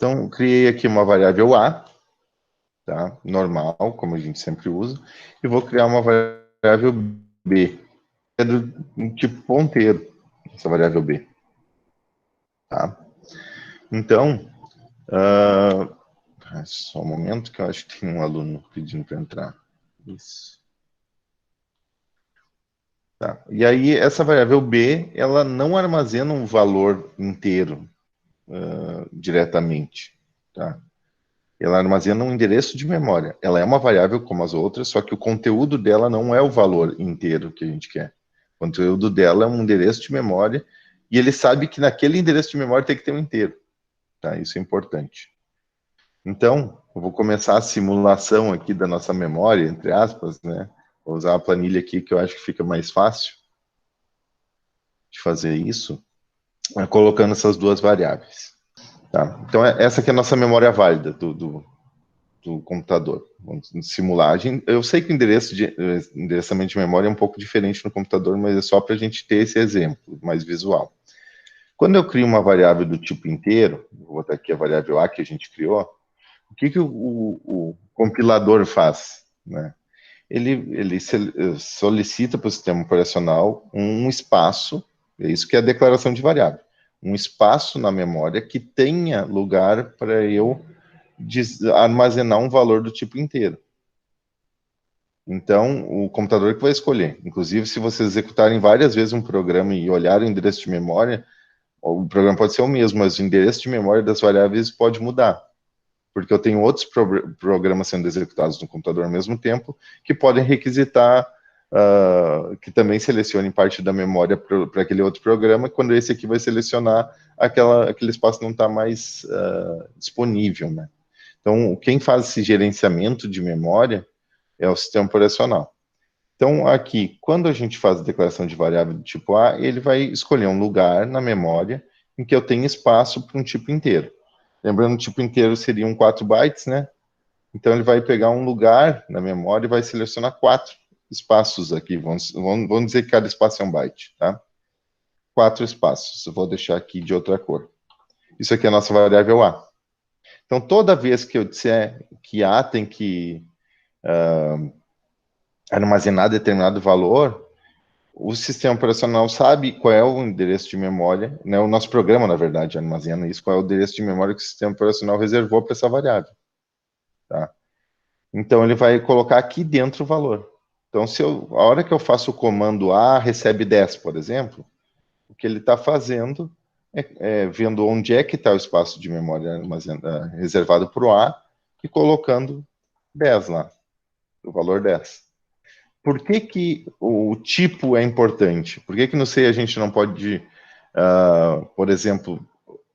Então, criei aqui uma variável A, tá? Normal, como a gente sempre usa, e vou criar uma variável B, que é do tipo ponteiro, essa variável B. Tá? Então, só um momento que eu acho que tem um aluno pedindo para entrar. Isso. Tá. E aí, essa variável B, ela não armazena um valor inteiro diretamente. Tá? Ela armazena um endereço de memória. Ela é uma variável como as outras, só que o conteúdo dela não é o valor inteiro que a gente quer. O conteúdo dela é um endereço de memória e ele sabe que naquele endereço de memória tem que ter um inteiro. Tá? Isso é importante. Então, eu vou começar a simulação aqui da nossa memória, entre aspas, né? Vou usar a planilha aqui que eu acho que fica mais fácil de fazer isso, colocando essas duas variáveis. Tá? Então, essa aqui é a nossa memória válida do computador. Vamos simular. Eu sei que o endereçamento de memória é um pouco diferente no computador, mas é só para a gente ter esse exemplo mais visual. Quando eu crio uma variável do tipo inteiro, vou botar aqui a variável A que a gente criou, o que o compilador faz? Né? Ele solicita para o sistema operacional um espaço, é isso que é a declaração de variável, um espaço na memória que tenha lugar para eu armazenar um valor do tipo inteiro. Então, o computador que vai escolher. Inclusive, se vocês executarem várias vezes um programa e olharem o endereço de memória, o programa pode ser o mesmo, mas o endereço de memória das variáveis pode mudar. Porque eu tenho outros programas sendo executados no computador ao mesmo tempo, que podem requisitar que também selecionem parte da memória para aquele outro programa, quando esse aqui vai selecionar aquele espaço não está mais disponível, né? Então, quem faz esse gerenciamento de memória é o sistema operacional. Então, aqui, quando a gente faz a declaração de variável do tipo A, ele vai escolher um lugar na memória em que eu tenho espaço para um tipo inteiro. Lembrando, o tipo inteiro seriam 4 bytes, né? Então, ele vai pegar um lugar na memória e vai selecionar 4 espaços aqui. Vamos dizer que cada espaço é um byte, tá? 4 espaços. Eu vou deixar aqui de outra cor. Isso aqui é a nossa variável A. Então, toda vez que eu disser que A tem que armazenar determinado valor, o sistema operacional sabe qual é o endereço de memória, né? O nosso programa, na verdade, armazena isso, qual é o endereço de memória que o sistema operacional reservou para essa variável. Tá? Então, ele vai colocar aqui dentro o valor. Então, a hora que eu faço o comando A, recebe 10, por exemplo, o que ele está fazendo é vendo onde é que está o espaço de memória reservado para o A e colocando 10 lá, o valor 10. Por que o tipo é importante? Por que no C a gente não pode, por exemplo,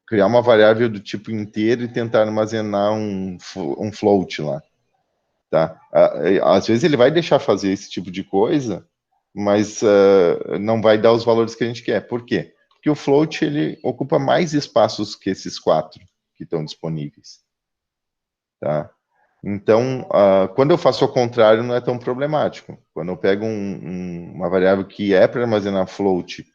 criar uma variável do tipo inteiro e tentar armazenar um float lá? Tá? Às vezes ele vai deixar fazer esse tipo de coisa, mas não vai dar os valores que a gente quer. Por quê? Porque o float ele ocupa mais espaços que esses 4 que estão disponíveis. Tá? Então, quando eu faço ao contrário, não é tão problemático. Quando eu pego uma variável que é para armazenar float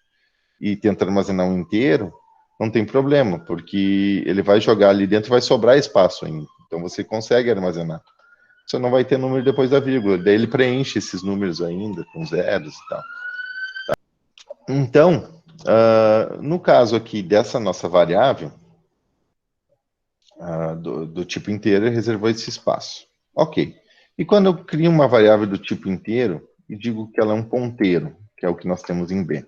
e tento armazenar um inteiro, não tem problema, porque ele vai jogar ali dentro e vai sobrar espaço ainda. Então, você consegue armazenar. Você não vai ter número depois da vírgula. Daí ele preenche esses números ainda, com zeros e tal. Tá? Então, no caso aqui dessa nossa variável, do tipo inteiro, ele reservou esse espaço. Ok. E quando eu crio uma variável do tipo inteiro e digo que ela é um ponteiro, que é o que nós temos em B,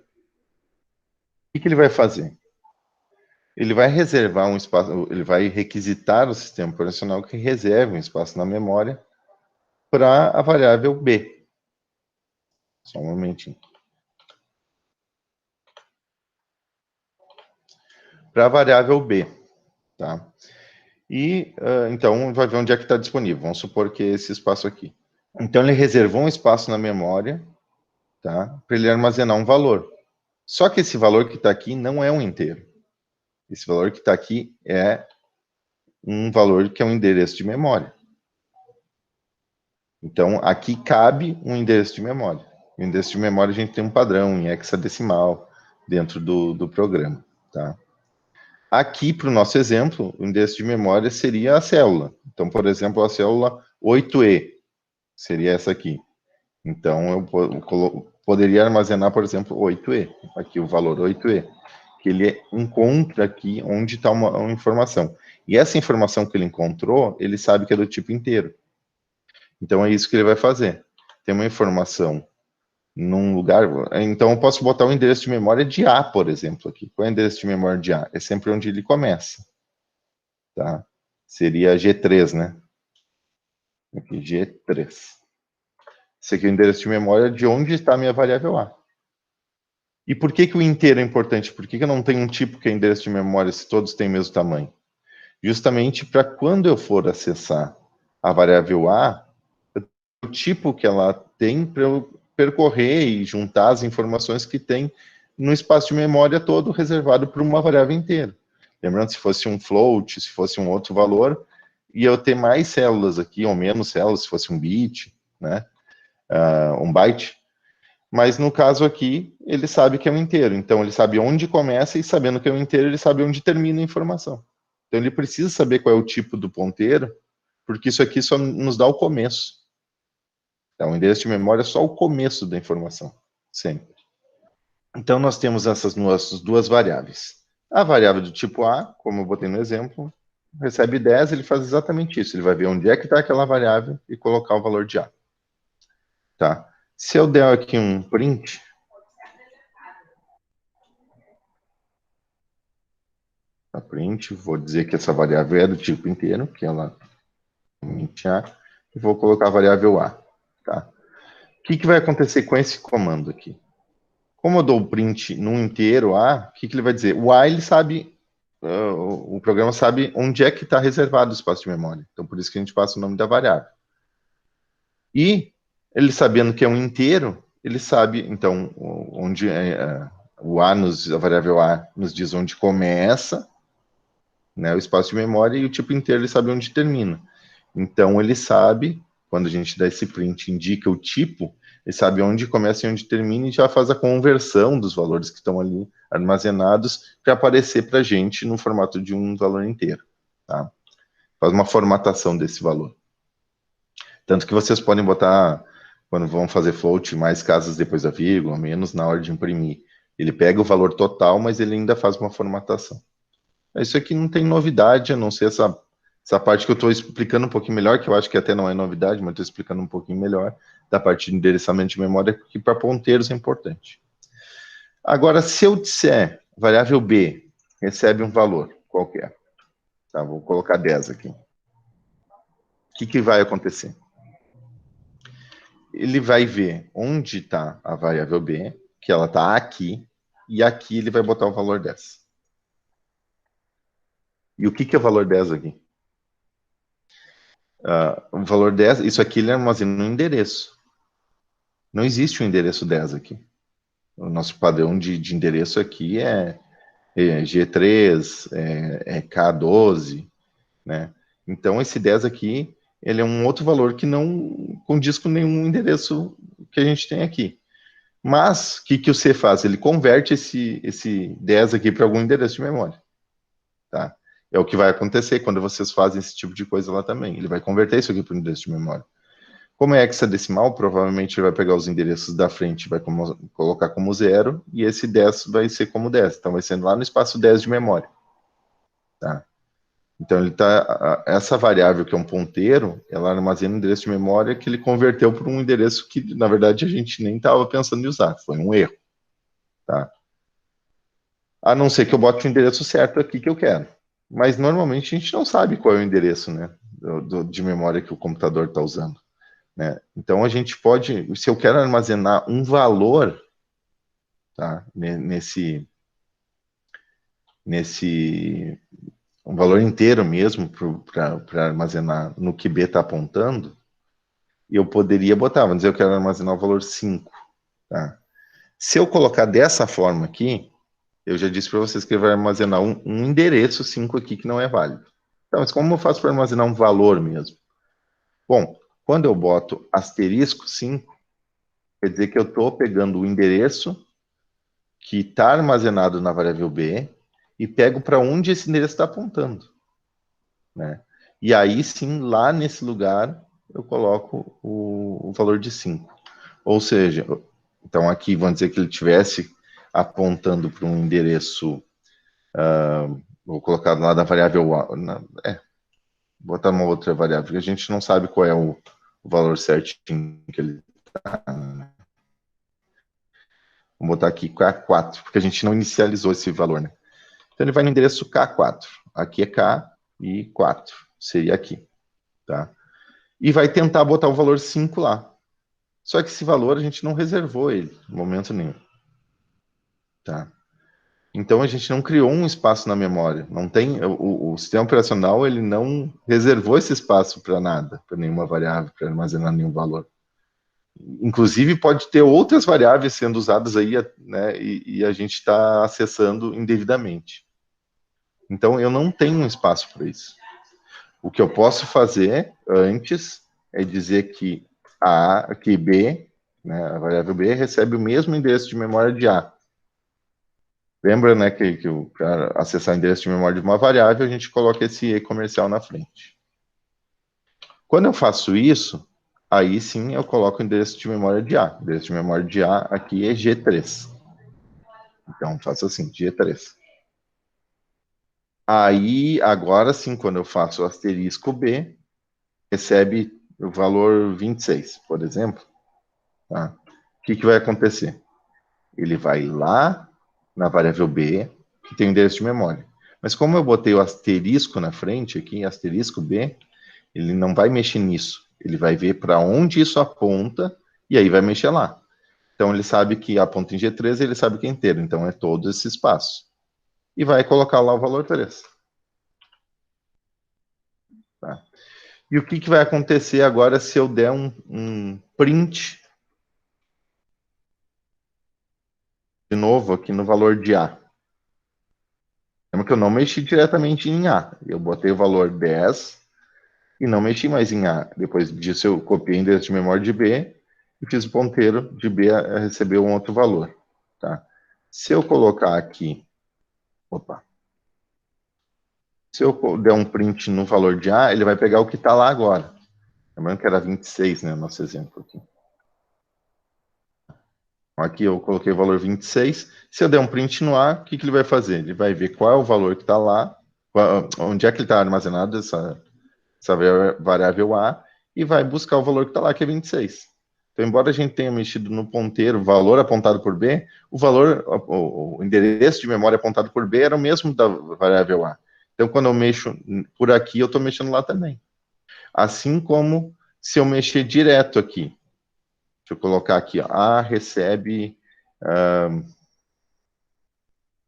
o que ele vai fazer? Ele vai reservar um espaço, ele vai requisitar o sistema operacional que reserve um espaço na memória para a variável B. Só um momentinho. Para a variável B, tá? E, então, vai ver onde é que está disponível. Vamos supor que é esse espaço aqui. Então, ele reservou um espaço na memória, tá? Para ele armazenar um valor. Só que esse valor que está aqui não é um inteiro. Esse valor que está aqui é um valor que é um endereço de memória. Então, aqui cabe um endereço de memória. O endereço de memória a gente tem um padrão em hexadecimal dentro do programa, tá? Aqui, para o nosso exemplo, o endereço de memória seria a célula. Então, por exemplo, a célula 8E seria essa aqui. Então, eu poderia armazenar, por exemplo, 8E. Aqui o valor 8E. Que ele encontra aqui onde está uma informação. E essa informação que ele encontrou, ele sabe que é do tipo inteiro. Então, é isso que ele vai fazer. Tem uma informação num lugar. Então, eu posso botar o endereço de memória de A, por exemplo, aqui. Qual é o endereço de memória de A? É sempre onde ele começa. Tá? Seria G3, né? Aqui, G3. Esse aqui é o endereço de memória de onde está a minha variável A. E por que, que o inteiro é importante? Por que, que eu não tenho um tipo que é endereço de memória se todos têm o mesmo tamanho? Justamente para quando eu for acessar a variável A, o tipo que ela tem para eu percorrer e juntar as informações que tem no espaço de memória todo reservado para uma variável inteira. Lembrando, se fosse um float, se fosse um outro valor, ia eu ter mais células aqui, ou menos células, se fosse um bit, né? Um byte. Mas no caso aqui, ele sabe que é um inteiro. Então, ele sabe onde começa e, sabendo que é um inteiro, ele sabe onde termina a informação. Então, ele precisa saber qual é o tipo do ponteiro, porque isso aqui só nos dá o começo. Então, o endereço de memória é só o começo da informação, sempre. Então, nós temos essas nossas duas variáveis. A variável do tipo A, como eu botei no exemplo, recebe 10, ele faz exatamente isso. Ele vai ver onde é que está aquela variável e colocar o valor de A. Tá? Se eu der aqui um print, a print, vou dizer que essa variável é do tipo inteiro, que ela é A, e vou colocar a variável A. Tá? O que, que vai acontecer com esse comando aqui? Como eu dou o print num inteiro A, o que, que ele vai dizer? O A, ele sabe, o programa sabe onde é que está reservado o espaço de memória. Então, por isso que a gente passa o nome da variável. E, ele sabendo que é um inteiro, ele sabe, então, onde o A, a variável A nos diz onde começa, né, o espaço de memória, e o tipo inteiro ele sabe onde termina. Então, ele sabe, quando a gente dá esse print, indica o tipo, ele sabe onde começa e onde termina e já faz a conversão dos valores que estão ali armazenados para aparecer para a gente no formato de um valor inteiro. Tá? Faz uma formatação desse valor. Tanto que vocês podem botar, quando vão fazer float, mais casas depois da vírgula, menos na hora de imprimir. Ele pega o valor total, mas ele ainda faz uma formatação. Isso aqui não tem novidade, a não ser essa parte que eu estou explicando um pouquinho melhor, que eu acho que até não é novidade, mas estou explicando um pouquinho melhor, da parte de endereçamento de memória, que para ponteiros é importante. Agora, se eu disser variável B recebe um valor qualquer, tá? Vou colocar 10 aqui. O que vai acontecer? Ele vai ver onde está a variável B, que ela está aqui, e aqui ele vai botar o valor 10. E o que é o valor 10 aqui? O valor 10, isso aqui ele armazena no endereço. Não existe um endereço 10 aqui. O nosso padrão de endereço aqui é G3, é K12, né? Então, esse 10 aqui, ele é um outro valor que não condiz com nenhum endereço que a gente tem aqui. Mas, o que o C faz? Ele converte esse 10 aqui para algum endereço de memória. Tá? É o que vai acontecer quando vocês fazem esse tipo de coisa lá também. Ele vai converter isso aqui para um endereço de memória. Como é hexadecimal, provavelmente ele vai pegar os endereços da frente, vai colocar como 0, e esse 10 vai ser como 10. Então, vai ser lá no espaço 10 de memória. Tá? Então, essa variável, que é um ponteiro, ela armazena um endereço de memória que ele converteu para um endereço que, na verdade, a gente nem estava pensando em usar. Foi um erro. Tá? A não ser que eu bote o endereço certo aqui que eu quero. Mas, normalmente, a gente não sabe qual é o endereço, né, de memória que o computador está usando. Né? Então, a gente pode, se eu quero armazenar um valor, tá? Nesse um valor inteiro mesmo para armazenar no que B está apontando, eu poderia botar, vamos dizer, eu quero armazenar o valor 5. Tá? Se eu colocar dessa forma aqui, eu já disse para vocês que ele vai armazenar um endereço 5 aqui que não é válido. Então, mas como eu faço para armazenar um valor mesmo? Bom, quando eu boto asterisco 5, quer dizer que eu estou pegando o endereço que está armazenado na variável B e pego para onde esse endereço está apontando, né? E aí sim, lá nesse lugar, eu coloco o valor de 5. Ou seja, então aqui vamos dizer que ele estivesse apontando para um endereço, vou colocar lá da variável A, botar uma outra variável, porque a gente não sabe qual é o valor certinho que ele está. Vamos botar aqui K4, porque a gente não inicializou esse valor, né? Então ele vai no endereço K4. Aqui é K e 4, seria aqui, tá? E vai tentar botar o valor 5 lá. Só que esse valor a gente não reservou ele, em momento nenhum, tá? Então a gente não criou um espaço na memória. Não tem o sistema operacional, ele não reservou esse espaço para nada, para nenhuma variável, para armazenar nenhum valor. Inclusive pode ter outras variáveis sendo usadas aí, né? E a gente está acessando indevidamente. Então eu não tenho um espaço para isso. O que eu posso fazer antes é dizer que B, né, a variável B, recebe o mesmo endereço de memória de A. Lembra, né, que para acessar o endereço de memória de uma variável, a gente coloca esse E comercial na frente. Quando eu faço isso, aí sim eu coloco o endereço de memória de A. O endereço de memória de A aqui é G3. Então, faço assim, G3. Aí, agora sim, quando eu faço o asterisco B, recebe o valor 26, por exemplo. Tá? O que vai acontecer? Ele vai lá na variável B, que tem o endereço de memória. Mas como eu botei o asterisco na frente aqui, asterisco B, ele não vai mexer nisso. Ele vai ver para onde isso aponta e aí vai mexer lá. Então ele sabe que aponta em G3 e ele sabe que é inteiro. Então é todo esse espaço. E vai colocar lá o valor 3. Tá? E o que vai acontecer agora se eu der um print de novo aqui no valor de A? Lembra que eu não mexi diretamente em A. Eu botei o valor 10 e não mexi mais em A. Depois disso, eu copiei o endereço de memória de B e fiz o ponteiro de B a receber um outro valor. Tá? Se eu colocar aqui, opa, se eu der um print no valor de A, ele vai pegar o que está lá agora. Lembrando que era 26, né, nosso exemplo aqui. Aqui eu coloquei o valor 26. Se eu der um print no A, o que ele vai fazer? Ele vai ver qual é o valor que está lá, onde é que ele está armazenado, essa variável A, e vai buscar o valor que está lá, que é 26. Então, embora a gente tenha mexido no ponteiro, valor apontado por B, o endereço de memória apontado por B era o mesmo da variável A. Então, quando eu mexo por aqui, eu estou mexendo lá também. Assim como se eu mexer direto aqui. Deixa eu colocar aqui, ó, A recebe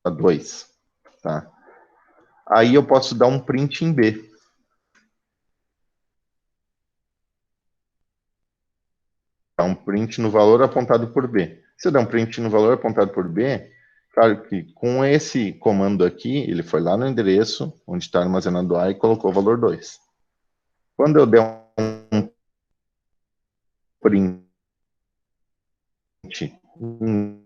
2. Tá? Aí eu posso dar um print em B. Dá um print no valor apontado por B. Se eu der um print no valor apontado por B, claro que com esse comando aqui, ele foi lá no endereço onde está armazenando A e colocou o valor 2. Quando eu der um print em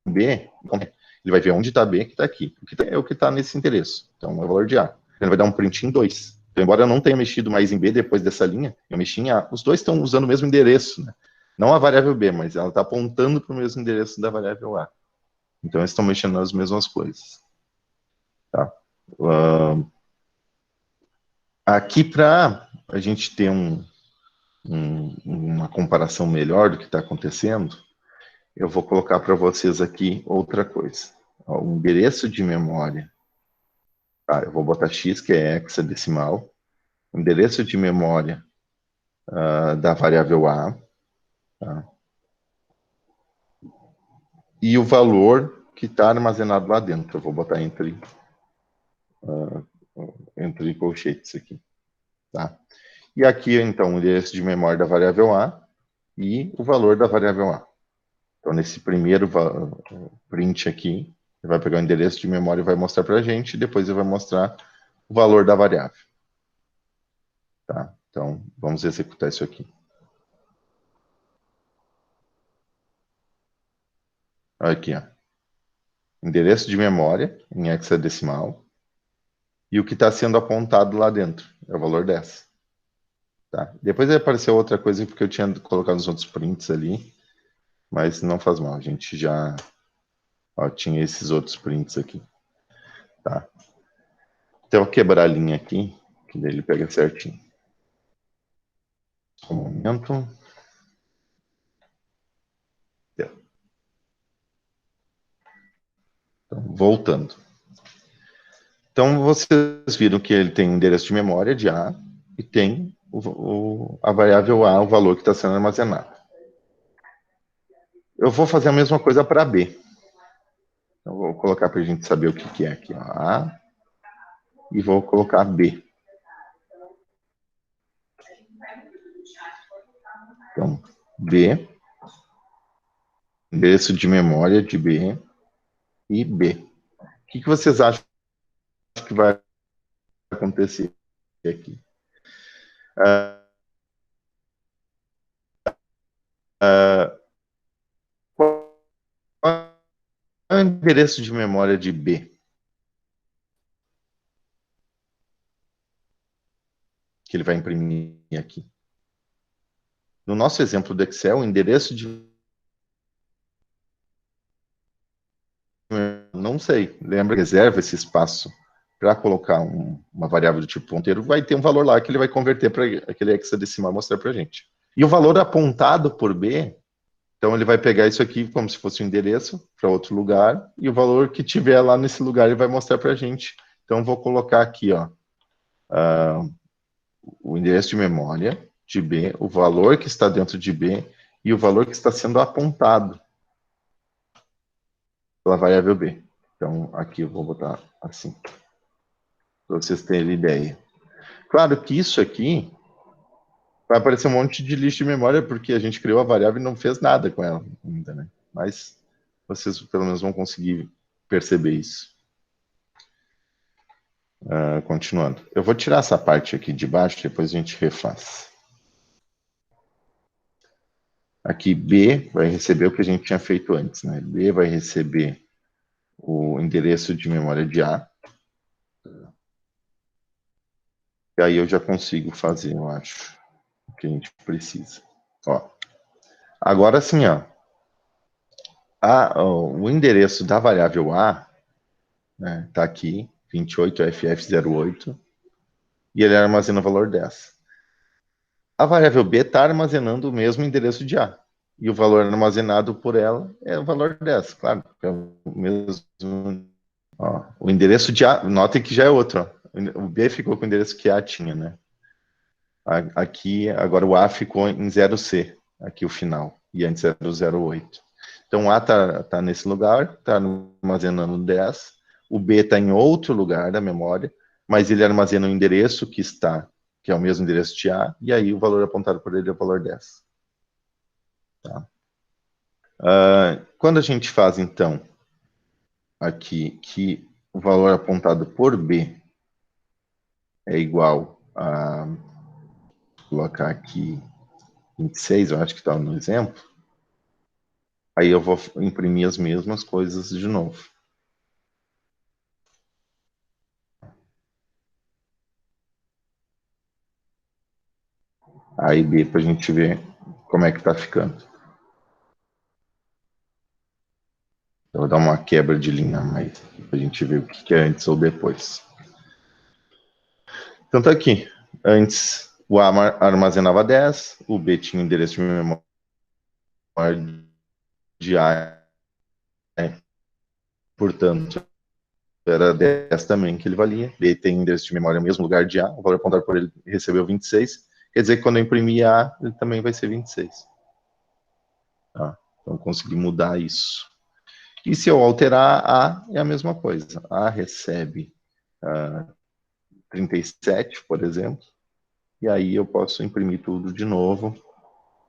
B, ele vai ver onde está B, que está aqui. O que é o que está nesse endereço. Então, é o valor de A. Ele vai dar um print em 2. Então, embora eu não tenha mexido mais em B depois dessa linha, eu mexi em A. Os dois estão usando o mesmo endereço, né? Não a variável B, mas ela está apontando para o mesmo endereço da variável A. Então, eles estão mexendo nas mesmas coisas. Tá? Aqui, para a gente ter uma comparação melhor do que está acontecendo, eu vou colocar para vocês aqui outra coisa. Ó, o endereço de memória. Tá? Eu vou botar x, que é hexadecimal. O endereço de memória da variável A. Tá? E o valor que está armazenado lá dentro. Eu vou botar entre colchetes aqui. Tá? E aqui, então, o endereço de memória da variável A e o valor da variável A. Então, nesse primeiro print aqui, ele vai pegar o endereço de memória e vai mostrar para a gente, e depois ele vai mostrar o valor da variável. Tá? Então, vamos executar isso aqui. Aqui, ó. endereço de memória em hexadecimal, e o que está sendo apontado lá dentro é o valor 10. Tá? Depois apareceu outra coisa, porque eu tinha colocado os outros prints ali, mas não faz mal, a gente já tinha esses outros prints aqui. Tá? Então, eu vou quebrar a linha aqui, que daí ele pega certinho. Um momento. Então, voltando. Então, vocês viram que ele tem um endereço de memória de A e tem a variável A, o valor que está sendo armazenado. Eu vou fazer a mesma coisa para B. Então, vou colocar para a gente saber o que é aqui. Ó, A, e vou colocar B. Então, B, endereço de memória de B e B. O que vocês acham que vai acontecer aqui? Qual é o endereço de memória de B? Que ele vai imprimir aqui. No nosso exemplo do Excel, o endereço de não sei, lembra, reserva esse espaço para colocar uma variável do tipo ponteiro, vai ter um valor lá que ele vai converter para aquele hexadecimal mostrar para a gente. E o valor apontado por B, então ele vai pegar isso aqui como se fosse um endereço para outro lugar, e o valor que tiver lá nesse lugar ele vai mostrar para a gente. Então vou colocar aqui, ó, o endereço de memória de B, o valor que está dentro de B e o valor que está sendo apontado pela variável B. Então, aqui eu vou botar assim, para vocês terem ideia. Claro que isso aqui vai aparecer um monte de lixo de memória, porque a gente criou a variável e não fez nada com ela ainda, né? Mas vocês pelo menos vão conseguir perceber isso. Continuando. Eu vou tirar essa parte aqui de baixo, depois a gente refaz. Aqui B vai receber o que a gente tinha feito antes, né? B vai receber o endereço de memória de A. E aí eu já consigo fazer, eu acho, o que a gente precisa. Ó, agora sim, ó, o endereço da variável A está aqui, 28FF08, e ele armazena o valor 10. A variável B está armazenando o mesmo endereço de A, e o valor armazenado por ela é o valor 10, claro, é o mesmo. Ó, o endereço de A, notem que já é outro, ó. O B ficou com o endereço que A tinha, né? Aqui, agora o A ficou em 0C, aqui o final, e antes era o 08. Então, o A está nesse lugar, está armazenando 10, o B está em outro lugar da memória, mas ele armazena o endereço que é o mesmo endereço de A, e aí o valor apontado por ele é o valor 10. Tá? Quando a gente faz, então, aqui que o valor apontado por B é igual a, vou colocar aqui 26, eu acho que está no exemplo, aí eu vou imprimir as mesmas coisas de novo. A e B para a gente ver como é que está ficando. Eu vou dar uma quebra de linha mais para a gente ver o que é antes ou depois. Então tá aqui. Antes o A armazenava 10, o B tinha endereço de memória de A, né? Portanto, era 10 também que ele valia. B tem endereço de memória no mesmo lugar de A, o valor apontado por ele recebeu 26. Quer dizer que quando eu imprimir A, ele também vai ser 26. Tá? Então consegui mudar isso. E se eu alterar A, é a mesma coisa. A recebe 37, por exemplo, e aí eu posso imprimir tudo de novo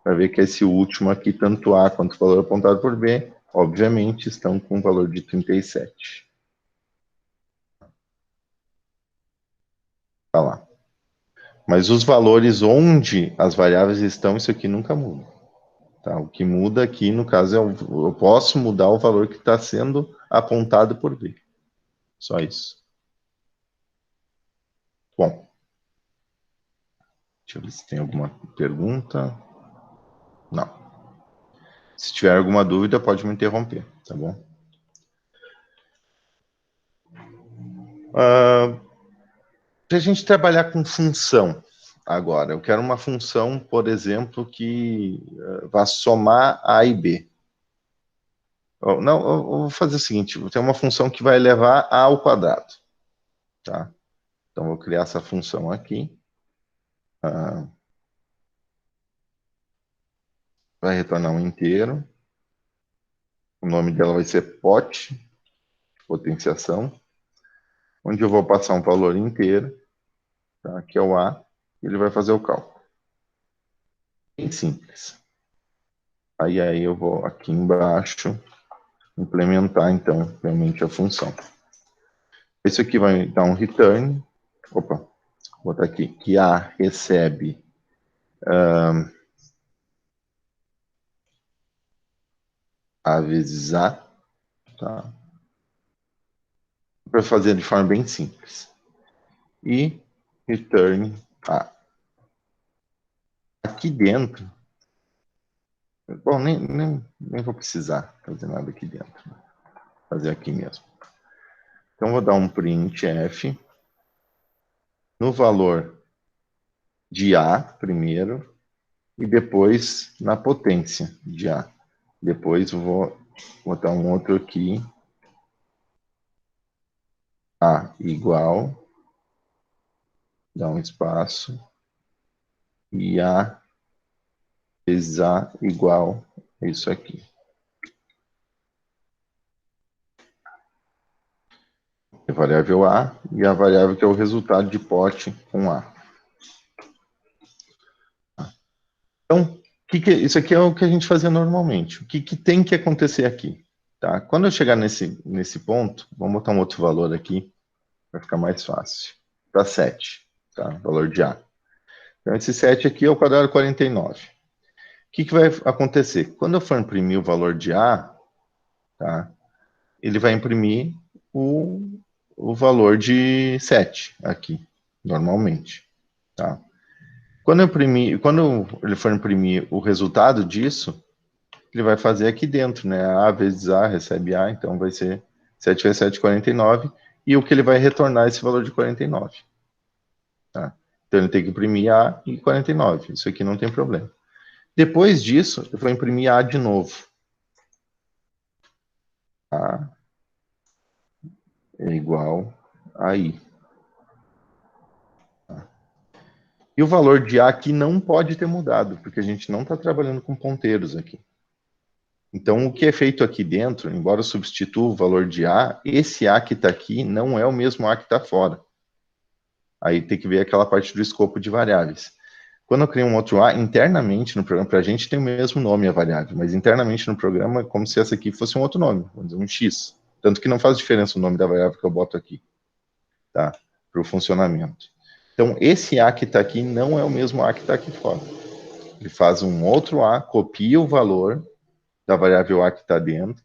para ver que esse último aqui, tanto A quanto o valor apontado por B, obviamente estão com o valor de 37. Tá lá. Mas os valores onde as variáveis estão, isso aqui nunca muda. Tá? O que muda aqui, no caso, eu posso mudar o valor que está sendo apontado por B. Só isso. Bom, deixa eu ver se tem alguma pergunta. Não. Se tiver alguma dúvida, pode me interromper, tá bom? Para a gente trabalhar com função agora, eu quero uma função, por exemplo, que vá somar A e B. Não, eu vou fazer o seguinte, vou ter uma função que vai levar A ao quadrado, tá? Então, vou criar essa função aqui. Vai retornar um inteiro. O nome dela vai ser pot, potenciação, onde eu vou passar um valor inteiro, tá? Que é o A, e ele vai fazer o cálculo. Bem simples. Aí eu vou aqui embaixo implementar, então, realmente a função. Isso aqui vai dar um return. Opa, vou botar aqui, que A recebe A vezes A, tá? Para fazer de forma bem simples. E return A. Aqui dentro, bom, nem vou precisar fazer nada aqui dentro. Vou fazer aqui mesmo. Então, vou dar um printf no valor de A primeiro e depois na potência de A. Depois eu vou botar um outro aqui, A igual, dá um espaço, e A vezes A igual a isso aqui. A variável A e a variável que é o resultado de pot com A. Então, isso aqui é o que a gente fazia normalmente. O que tem que acontecer aqui? Tá? Quando eu chegar nesse ponto, vamos botar um outro valor aqui, para ficar mais fácil. Para 7, tá? Valor de A. Então, esse 7 aqui é o quadrado 49. O que vai acontecer? Quando eu for imprimir o valor de A, tá? Ele vai imprimir o valor de 7 aqui, normalmente. Tá? Quando ele for imprimir o resultado disso, ele vai fazer aqui dentro, né? A vezes A recebe A, então vai ser 7 vezes 7, 49, e o que ele vai retornar esse valor de 49. Tá? Então ele tem que imprimir A e 49, isso aqui não tem problema. Depois disso, eu vou imprimir A de novo. A é igual a I. Tá? E o valor de A aqui não pode ter mudado, porque a gente não está trabalhando com ponteiros aqui. Então, o que é feito aqui dentro, embora eu substitua o valor de A, esse A que está aqui não é o mesmo A que está fora. Aí tem que ver aquela parte do escopo de variáveis. Quando eu crio um outro A, internamente no programa, para a gente tem o mesmo nome a variável, mas internamente no programa é como se essa aqui fosse um outro nome, vamos dizer, um X. Tanto que não faz diferença o nome da variável que eu boto aqui, tá? Para o funcionamento. Então, esse A que está aqui não é o mesmo A que está aqui fora. Ele faz um outro A, copia o valor da variável A que está dentro,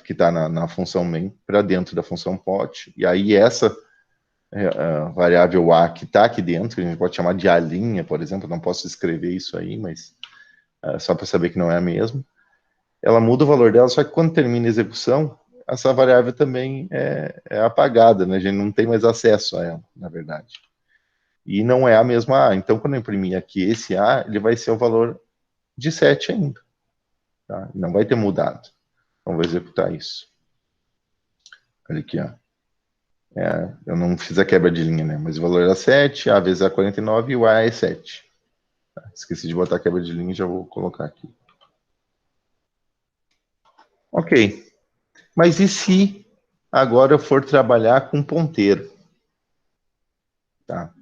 que está na função main, para dentro da função pot, e aí essa variável A que está aqui dentro, que a gente pode chamar de A', por exemplo, não posso escrever isso aí, mas só para saber que não é a mesma, ela muda o valor dela, só que quando termina a execução, essa variável também é apagada, né? A gente não tem mais acesso a ela, na verdade. E não é a mesma A. Então, quando eu imprimir aqui esse A, ele vai ser o valor de 7 ainda. Tá? Não vai ter mudado. Então, vou executar isso. Olha aqui, ó. Eu não fiz a quebra de linha, né? Mas o valor era 7, A vezes A 49 e o A é 7. Tá? Esqueci de botar a quebra de linha, já vou colocar aqui. Ok. Mas e se agora eu for trabalhar com ponteiro? Tá?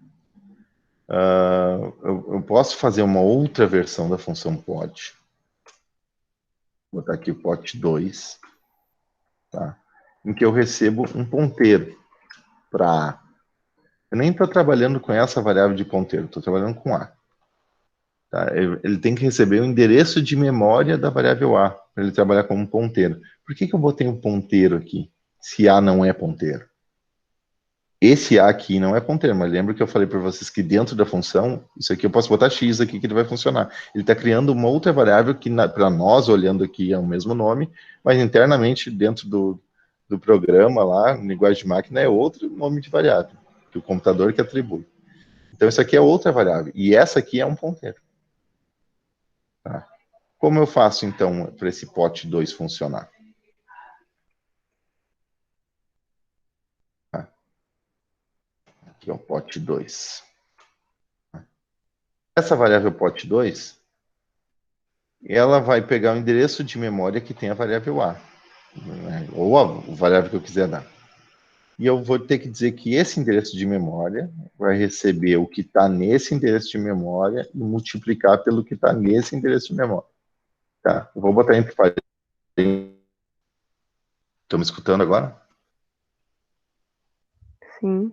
Eu posso fazer uma outra versão da função pot. Vou botar aqui o pot 2. Tá? Em que eu recebo um ponteiro para A. Eu nem estou trabalhando com essa variável de ponteiro, estou trabalhando com A. Tá? Ele tem que receber o endereço de memória da variável A, para ele trabalhar como ponteiro. Por que eu botei um ponteiro aqui, se A não é ponteiro? Esse A aqui não é ponteiro, mas lembra que eu falei para vocês que dentro da função, isso aqui eu posso botar X aqui que ele vai funcionar. Ele está criando uma outra variável que, para nós, olhando aqui, é o mesmo nome, mas internamente, dentro do programa lá, linguagem de máquina, é outro nome de variável, que o computador que atribui. Então, isso aqui é outra variável, e essa aqui é um ponteiro. Tá? Como eu faço, então, para esse pote 2 funcionar? Tá? Aqui é o pote 2. Essa variável pote 2, ela vai pegar o endereço de memória que tem a variável A, né? Ou a variável que eu quiser dar. E eu vou ter que dizer que esse endereço de memória vai receber o que está nesse endereço de memória e multiplicar pelo que está nesse endereço de memória. Tá? Eu vou botar entre parênteses. Estão me escutando agora? Sim.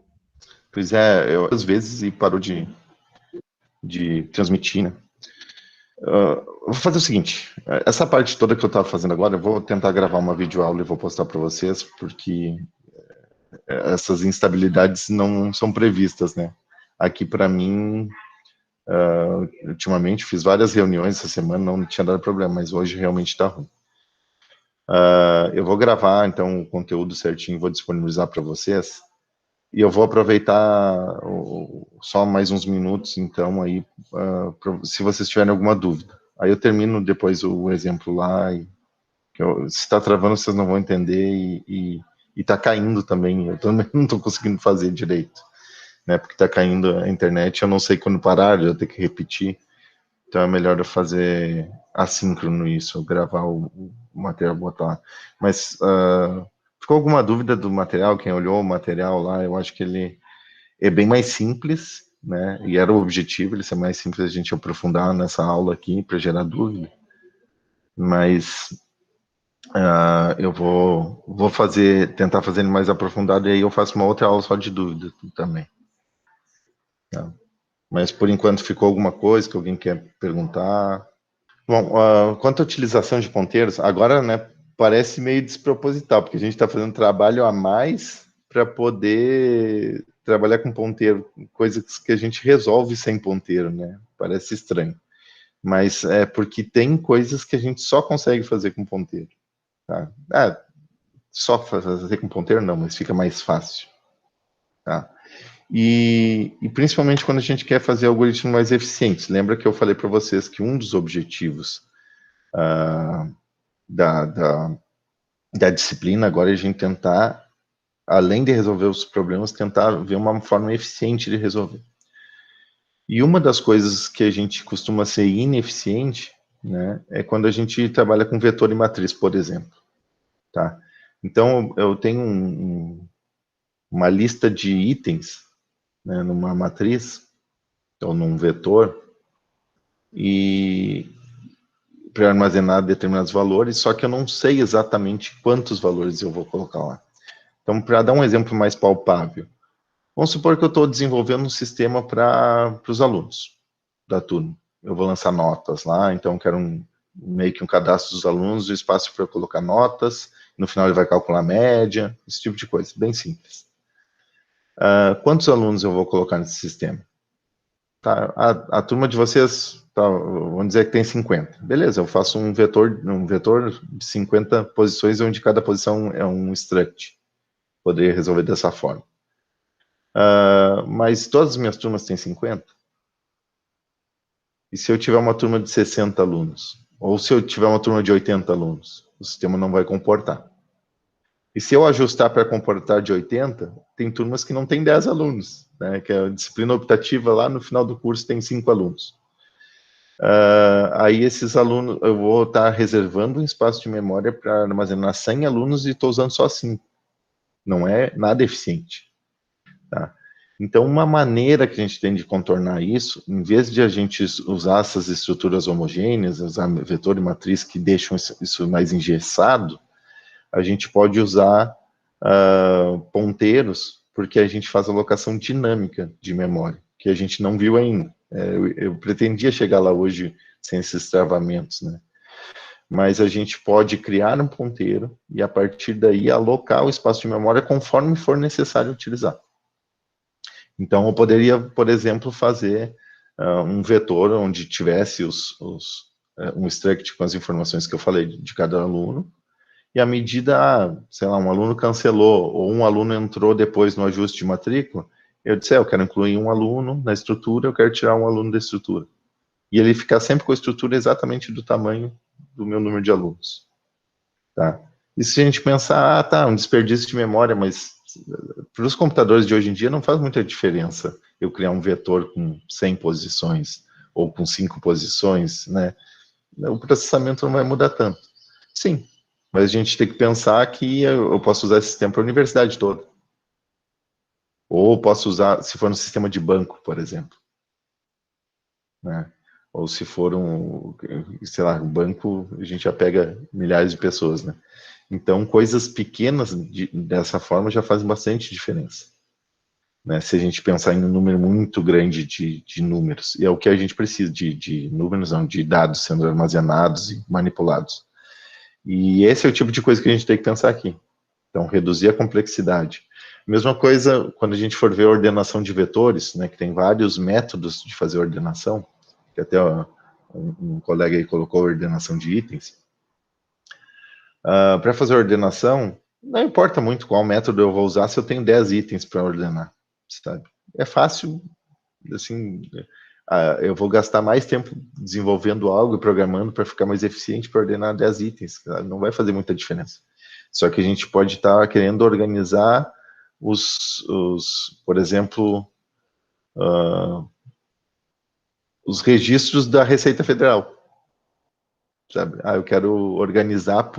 Pois é, eu às vezes e parou de transmitir, né? Eu vou fazer o seguinte, essa parte toda que eu estava fazendo agora, eu vou tentar gravar uma videoaula e vou postar para vocês, porque essas instabilidades não são previstas, né? Aqui, para mim, ultimamente, fiz várias reuniões essa semana, não tinha dado problema, mas hoje realmente está ruim. Eu vou gravar, então, o conteúdo certinho, vou disponibilizar para vocês, e eu vou aproveitar só mais uns minutos, então, aí, se vocês tiverem alguma dúvida. Aí eu termino depois o exemplo lá, e se está travando, vocês não vão entender, e está caindo também, eu também não estou conseguindo fazer direito, né, porque está caindo a internet, eu não sei quando parar, eu tenho que repetir, então é melhor eu fazer assíncrono isso, gravar o material, botar lá. Mas ficou alguma dúvida do material? Quem olhou o material lá, eu acho que ele é bem mais simples, né? E era o objetivo, ele ser mais simples, a gente aprofundar nessa aula aqui para gerar dúvida. Mas eu vou tentar fazer ele mais aprofundado e aí eu faço uma outra aula só de dúvida também. Tá? Mas por enquanto ficou alguma coisa que alguém quer perguntar? Bom, quanto à utilização de ponteiros, agora, né, parece meio desproposital, porque a gente está fazendo trabalho a mais para poder trabalhar com ponteiro, coisas que a gente resolve sem ponteiro, né? Parece estranho. Mas é porque tem coisas que a gente só consegue fazer com ponteiro. Tá? Só fazer com ponteiro não, mas fica mais fácil. Tá? E principalmente quando a gente quer fazer algoritmos mais eficientes. Lembra que eu falei para vocês que um dos objetivos da disciplina agora é a gente tentar, além de resolver os problemas, tentar ver uma forma eficiente de resolver. E uma das coisas que a gente costuma ser ineficiente, né, é quando a gente trabalha com vetor e matriz, por exemplo. Tá? Então, eu tenho uma lista de itens, né, numa matriz, ou num vetor, e para armazenar determinados valores, só que eu não sei exatamente quantos valores eu vou colocar lá. Então, para dar um exemplo mais palpável, vamos supor que eu estou desenvolvendo um sistema para os alunos da turma. Eu vou lançar notas lá, então eu quero meio que um cadastro dos alunos, um espaço para eu colocar notas, no final ele vai calcular a média, esse tipo de coisa, bem simples. Quantos alunos eu vou colocar nesse sistema? Tá, a turma de vocês, tá, vamos dizer que tem 50. Beleza, eu faço um vetor de 50 posições, onde cada posição é um struct. Poderia resolver dessa forma. Mas todas as minhas turmas têm 50? E se eu tiver uma turma de 60 alunos? Ou se eu tiver uma turma de 80 alunos? O sistema não vai comportar. E se eu ajustar para comportar de 80, tem turmas que não tem 10 alunos, né? Que a disciplina optativa lá no final do curso tem 5 alunos. Aí esses alunos, eu vou estar reservando um espaço de memória para armazenar 100 alunos e estou usando só 5. Não é nada eficiente. Tá? Então, uma maneira que a gente tem de contornar isso, em vez de a gente usar essas estruturas homogêneas, usar vetor e matriz que deixam isso mais engessado, a gente pode usar ponteiros, porque a gente faz alocação dinâmica de memória, que a gente não viu ainda. Eu pretendia chegar lá hoje sem esses travamentos, né? Mas a gente pode criar um ponteiro e, a partir daí, alocar o espaço de memória conforme for necessário utilizar. Então, eu poderia, por exemplo, fazer um vetor onde tivesse um struct com as informações que eu falei de cada aluno, e à medida, sei lá, um aluno cancelou, ou um aluno entrou depois no ajuste de matrícula, eu disse, eu quero incluir um aluno na estrutura, eu quero tirar um aluno da estrutura. E ele ficar sempre com a estrutura exatamente do tamanho do meu número de alunos. Tá? E se a gente pensar, tá, um desperdício de memória, mas para os computadores de hoje em dia não faz muita diferença eu criar um vetor com 100 posições ou com 5 posições, né? O processamento não vai mudar tanto. Sim, mas a gente tem que pensar que eu posso usar esse sistema para a universidade toda. Ou posso usar, se for no sistema de banco, por exemplo. Né? Ou se for sei lá, um banco, a gente já pega milhares de pessoas, né? Então, coisas pequenas dessa forma já fazem bastante diferença. Né? Se a gente pensar em um número muito grande de números, e é o que a gente precisa de números, não, de dados sendo armazenados e manipulados. E esse é o tipo de coisa que a gente tem que pensar aqui. Então, reduzir a complexidade. Mesma coisa quando a gente for ver a ordenação de vetores, né, que tem vários métodos de fazer ordenação, que até um colega aí colocou ordenação de itens. Para fazer a ordenação, não importa muito qual método eu vou usar se eu tenho 10 itens para ordenar, sabe? É fácil, assim, eu vou gastar mais tempo desenvolvendo algo e programando para ficar mais eficiente para ordenar 10 itens, não vai fazer muita diferença. Só que a gente pode estar querendo organizar por exemplo, os registros da Receita Federal. Sabe? Eu quero organizar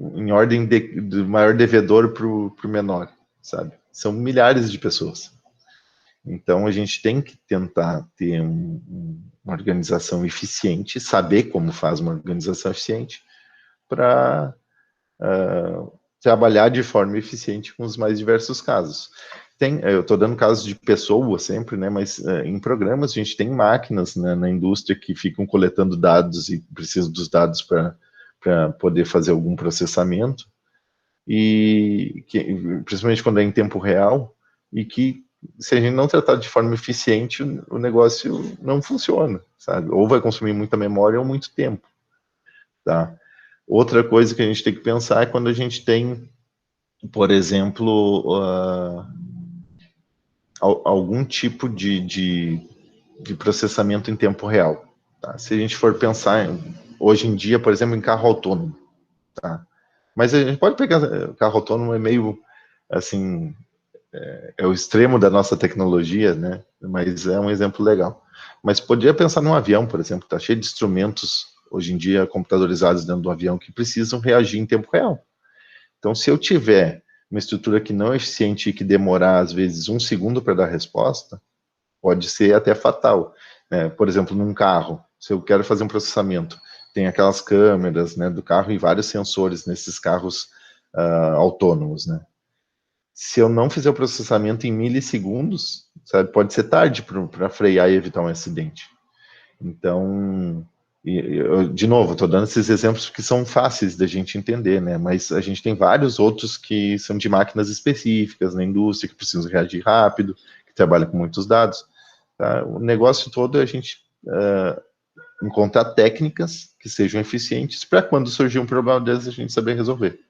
em ordem do maior devedor para o menor, sabe? São milhares de pessoas. Então, a gente tem que tentar ter uma organização eficiente, saber como faz uma organização eficiente, para trabalhar de forma eficiente com os mais diversos casos. Eu estou dando casos de pessoa sempre, né? Mas em programas a gente tem máquinas, né, na indústria que ficam coletando dados e precisam dos dados para poder fazer algum processamento, e principalmente quando é em tempo real, e que se a gente não tratar de forma eficiente, o negócio não funciona, sabe? Ou vai consumir muita memória ou muito tempo, tá? Outra coisa que a gente tem que pensar é quando a gente tem, por exemplo, algum tipo de processamento em tempo real. Tá? Se a gente for pensar hoje em dia, por exemplo, em carro autônomo, tá? Mas a gente pode pegar carro autônomo, é meio assim, é o extremo da nossa tecnologia, né? Mas é um exemplo legal. Mas poderia pensar num avião, por exemplo, está cheio de instrumentos hoje em dia computadorizados dentro do avião que precisam reagir em tempo real. Então, se eu tiver uma estrutura que não é eficiente e que demorar, às vezes, 1 segundo para dar resposta, pode ser até fatal. Né? Por exemplo, num carro, se eu quero fazer um processamento, tem aquelas câmeras, né, do carro e vários sensores nesses carros autônomos, né? Se eu não fizer o processamento em milissegundos, sabe, pode ser tarde para frear e evitar um acidente. Então, de novo, estou dando esses exemplos que são fáceis da gente entender, né? Mas a gente tem vários outros que são de máquinas específicas na indústria, que precisam reagir rápido, que trabalham com muitos dados. Tá? O negócio todo é a gente encontrar técnicas que sejam eficientes para quando surgir um problema desses, a gente saber resolver.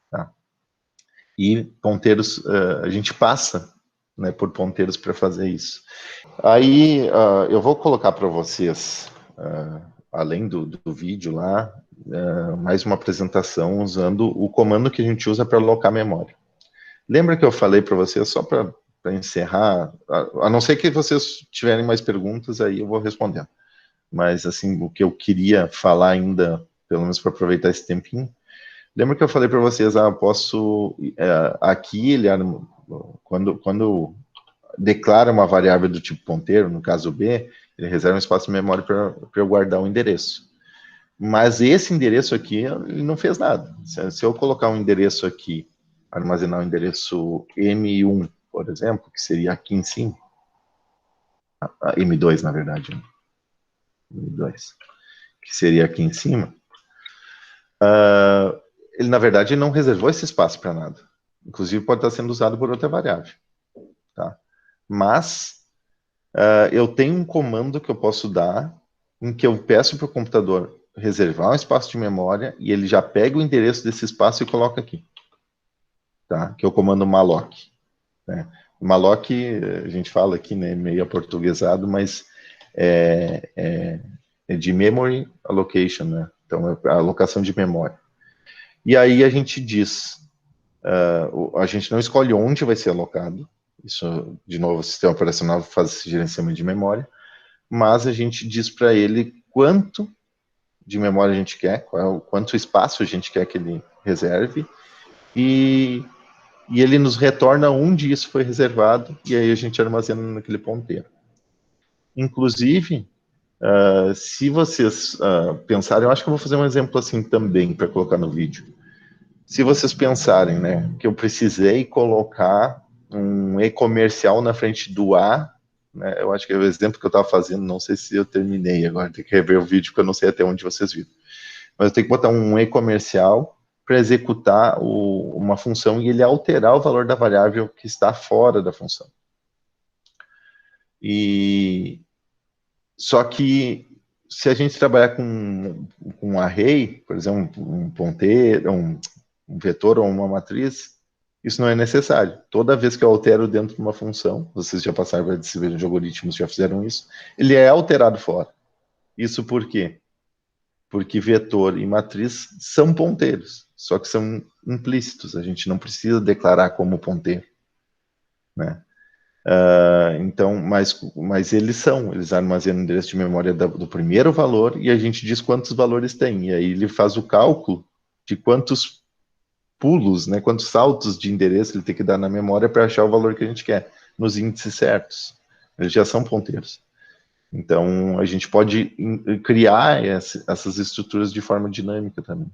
Tá? E ponteiros, a gente passa, né, por ponteiros para fazer isso. Aí eu vou colocar para vocês, além do vídeo lá, mais uma apresentação usando o comando que a gente usa para alocar memória. Lembra que eu falei para vocês, só para encerrar, a não ser que vocês tiverem mais perguntas, aí eu vou respondendo. Mas, assim, o que eu queria falar ainda, pelo menos para aproveitar esse tempinho, lembra que eu falei para vocês, eu posso, aqui, quando declara uma variável do tipo ponteiro, no caso B, ele reserva um espaço de memória para eu guardar o endereço. Mas esse endereço aqui, ele não fez nada. Se eu colocar um endereço aqui, armazenar o endereço M1, por exemplo, que seria aqui em cima, a M2, na verdade, né? M2, que seria aqui em cima, ele, na verdade, não reservou esse espaço para nada. Inclusive, pode estar sendo usado por outra variável. Tá? Mas, eu tenho um comando que eu posso dar, em que eu peço para o computador reservar um espaço de memória, e ele já pega o endereço desse espaço e coloca aqui. Tá? Que é o comando malloc. Né? Malloc, a gente fala aqui, né, meio aportuguesado, mas é de memory allocation, né? Então, é a alocação de memória. E aí a gente diz, a gente não escolhe onde vai ser alocado, isso, de novo, o sistema operacional faz esse gerenciamento de memória, mas a gente diz para ele quanto de memória a gente quer, quanto espaço a gente quer que ele reserve, e ele nos retorna onde isso foi reservado, e aí a gente armazena naquele ponteiro. Inclusive, se vocês pensarem, eu acho que eu vou fazer um exemplo assim também para colocar no vídeo. Se vocês pensarem, né, que eu precisei colocar um e-comercial na frente do A, né, eu acho que é o exemplo que eu estava fazendo, não sei se eu terminei agora, tem que rever o vídeo, porque eu não sei até onde vocês viram. Mas eu tenho que botar um e-comercial para executar uma função e ele alterar o valor da variável que está fora da função. Só que se a gente trabalhar com um array, por exemplo, um ponteiro, um vetor ou uma matriz, isso não é necessário. Toda vez que eu altero dentro de uma função, vocês já passaram por disciplina de algoritmos, já fizeram isso, ele é alterado fora. Isso por quê? Porque vetor e matriz são ponteiros, só que são implícitos, a gente não precisa declarar como ponteiro, né? Então, mas eles armazenam o endereço de memória do primeiro valor e a gente diz quantos valores tem. E aí ele faz o cálculo de quantos pulos, né, quantos saltos de endereço ele tem que dar na memória para achar o valor que a gente quer, nos índices certos. Eles já são ponteiros. Então, a gente pode criar essas estruturas de forma dinâmica também.